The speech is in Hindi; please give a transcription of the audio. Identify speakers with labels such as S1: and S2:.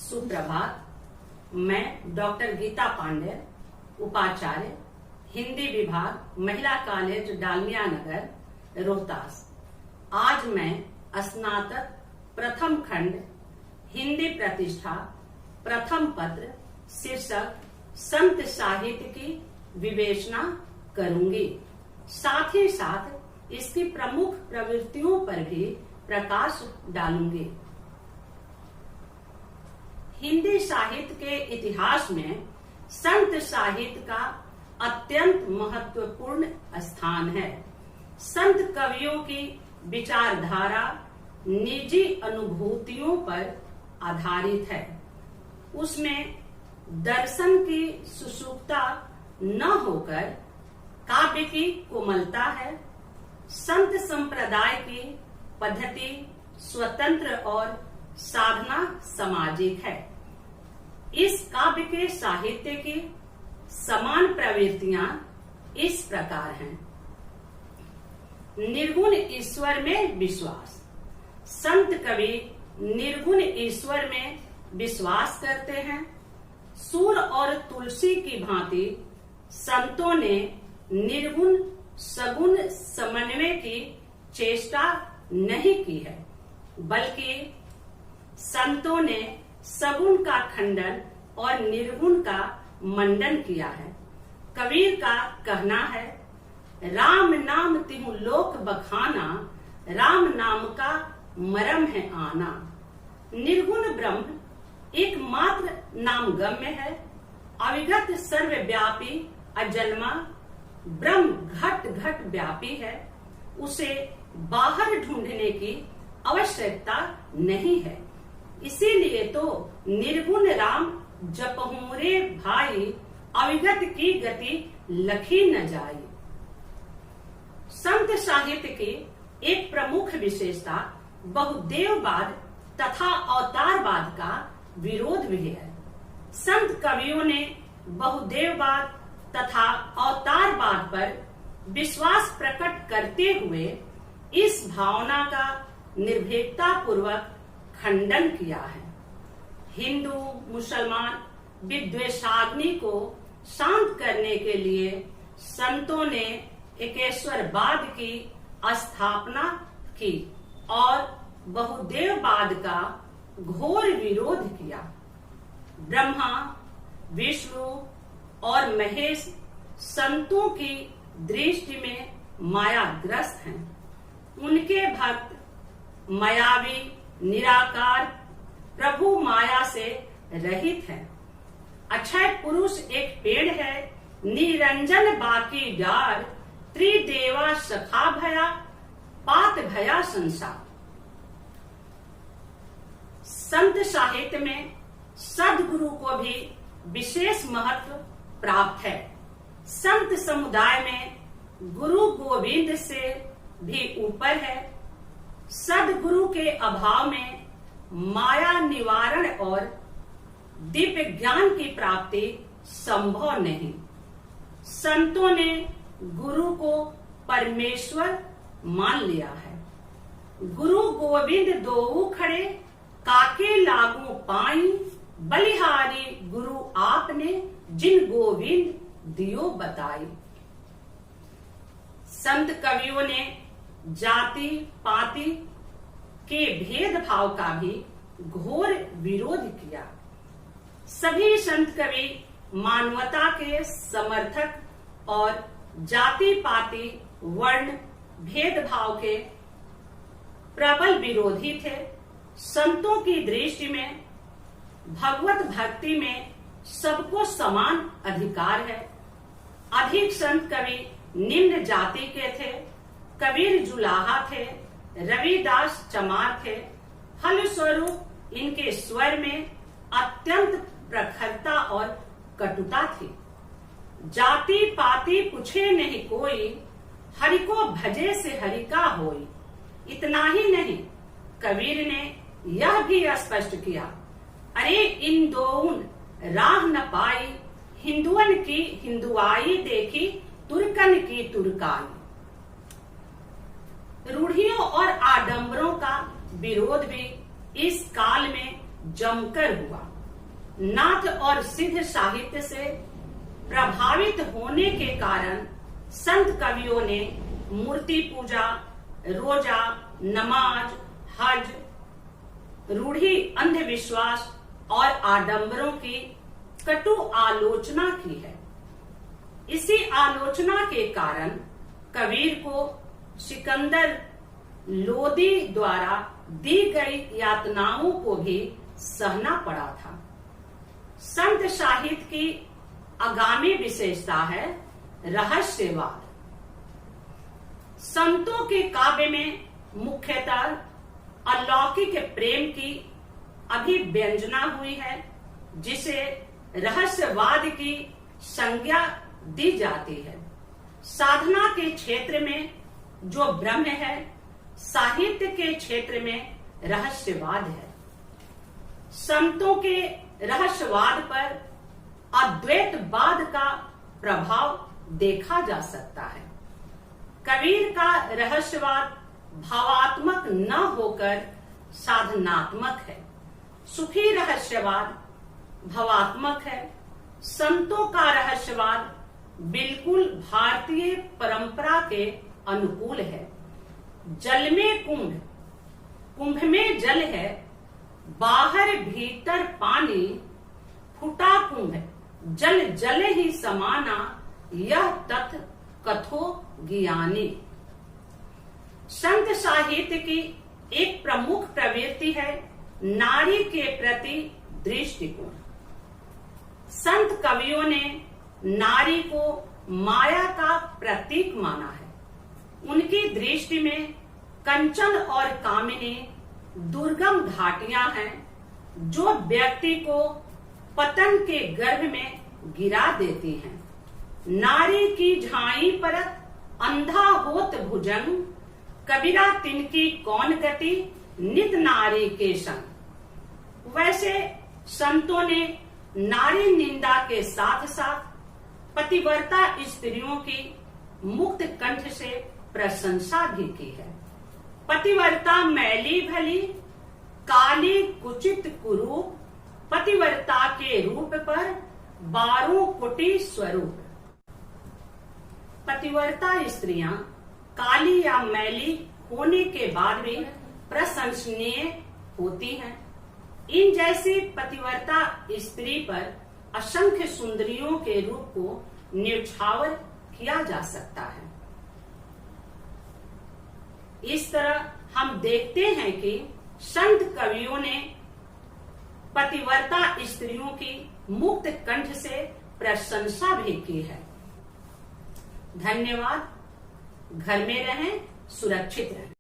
S1: सुप्रभात। मैं डॉक्टर गीता पांडे, उपाचार्य, हिंदी विभाग, महिला कॉलेज डालमिया नगर, रोहतास। आज मैं स्नातक प्रथम खंड हिंदी प्रतिष्ठा प्रथम पत्र शीर्षक संत साहित्य की विवेचना करूंगी। साथ ही साथ इसकी प्रमुख प्रवृत्तियों पर भी प्रकाश डालूंगी। हिंदी साहित्य के इतिहास में संत साहित्य का अत्यंत महत्वपूर्ण स्थान है। संत कवियों की विचारधारा निजी अनुभूतियों पर आधारित है। उसमें दर्शन की सुसुप्तता न होकर काव्य की कोमलता है। संत संप्रदाय की पद्धति स्वतंत्र और साधना सामाजिक है। इस काव्य के साहित्य की समान प्रवृत्तियां इस प्रकार हैं। निर्गुण ईश्वर में विश्वास। संत कवि निर्गुण ईश्वर में विश्वास करते हैं। सूर और तुलसी की भांति संतों ने निर्गुण सगुण समन्वय की चेष्टा नहीं की है, बल्कि संतों ने सगुण का खंडन और निर्गुण का मंडन किया है। कबीर का कहना है, राम नाम तिहु लोक बखाना, राम नाम का मरम है आना। निर्गुण ब्रह्म एकमात्र नाम गम्य है। अविगत सर्वव्यापी अजन्मा ब्रह्म घट घट व्यापी है। उसे बाहर ढूंढने की आवश्यकता नहीं है। इसीलिए तो निर्गुण राम जपहु रे भाई, अविगत की गति लखी न जाई। संत साहित्य की एक प्रमुख विशेषता बहुदेववाद तथा अवतारवाद का विरोध भी है। संत कवियों ने बहुदेववाद तथा अवतारवाद पर विश्वास प्रकट करते हुए इस भावना का निर्भीकता पूर्वक खंडन किया है। हिंदू मुसलमान विद्वेषाग्नि को शांत करने के लिए संतों ने एकेश्वरवाद की स्थापना की और बहुदेववाद का घोर विरोध किया। ब्रह्मा, विष्णु और महेश संतों की दृष्टि में मायाग्रस्त हैं। उनके भक्त मायावी, निराकार, प्रभु माया से रहित है। अक्षय पुरुष एक पेड़ है, निरंजन बाकी डार, त्रिदेवा सखा भया, पात भया संसार। संत साहित्य में सद्गुरु को भी विशेष महत्व प्राप्त है। संत समुदाय में गुरु गोविंद से भी ऊपर है। सद्गुरु के अभाव में माया निवारण और दिव्य ज्ञान की प्राप्ति संभव नहीं। संतों ने गुरु को परमेश्वर मान लिया है। गुरु गोविंद दोऊ खड़े, काके लागू पाई, बलिहारी गुरु आपने, जिन गोविंद दियो बताई। संत कवियों ने जाति पाति के भेदभाव का भी घोर विरोध किया। सभी संत कवि मानवता के समर्थक और जाति पाति वर्ण भेदभाव के प्रबल विरोधी थे। संतों की दृष्टि में भगवत भक्ति में सबको समान अधिकार है। अधिक संत कवि निम्न जाति के थे। कबीर जुलाहा थे, रविदास चमार थे। फलस्वरूप इनके स्वर में अत्यंत प्रखरता और कटुता थी। जाति पाति पूछे नहीं कोई, हरि को भजे से हरि का होई। इतना ही नहीं, कबीर ने यह भी स्पष्ट किया, अरे इन दोउन राह न पाई, हिंदुअन की हिंदुआई देखी, तुर्कन की तुर्काई। रूढ़ियों और आडंबरों का विरोध भी इस काल में जमकर हुआ। नाथ और सिद्ध साहित्य से प्रभावित होने के कारण संत कवियों ने मूर्ति पूजा, रोजा, नमाज, हज, रूढ़ी अंधविश्वास और आडंबरों की कटु आलोचना की है। इसी आलोचना के कारण कबीर को सिकंदर लोदी द्वारा दी गई यातनाओं को भी सहना पड़ा था। संत साहित्य की आगामी विशेषता है रहस्यवाद। संतों के काव्य में मुख्यतः अलौकिक प्रेम की अभिव्यंजना हुई है, जिसे रहस्यवाद की संज्ञा दी जाती है। साधना के क्षेत्र में जो ब्रह्म है, साहित्य के क्षेत्र में रहस्यवाद है। संतों के रहस्यवाद पर अद्वैतवाद का प्रभाव देखा जा सकता है। कबीर का रहस्यवाद भावात्मक न होकर साधनात्मक है। सूफी रहस्यवाद भावात्मक है। संतों का रहस्यवाद बिल्कुल भारतीय परंपरा के अनुकूल है। जल में कुंभ, कुंभ में जल है, बाहर भीतर पानी, फूटा कुंभ, जल जल ही समाना, यह तथ कथो ज्ञानी। संत साहित्य की एक प्रमुख प्रवृत्ति है नारी के प्रति दृष्टिकोण। संत कवियों ने नारी को माया का प्रतीक माना है। उनकी दृष्टि में कंचन और कामिनी दुर्गम घाटियां हैं, जो व्यक्ति को पतन के गर्भ में गिरा देती हैं। नारी की झाई परत, अंधा होत भुजंग, कबीरा तिनकी कौन गति, नित नारी के संग। वैसे संतों ने नारी निंदा के साथ साथ पतिव्रता स्त्रियों की मुक्त कंठ से प्रशंसा भी की है। पतिव्रता मैली भली, काली कुचित कुरूप, पतिव्रता के रूप पर 12 कोटि स्वरूप। पतिव्रता स्त्रियां काली या मैली होने के बाद भी प्रशंसनीय होती हैं। इन जैसी पतिव्रता स्त्री पर असंख्य सुंदरियों के रूप को न्यौछावर किया जा सकता है। इस तरह हम देखते हैं कि संत कवियों ने पतिव्रता स्त्रियों की मुक्त कंठ से प्रशंसा भी की है। धन्यवाद। घर में रहें, सुरक्षित रहें।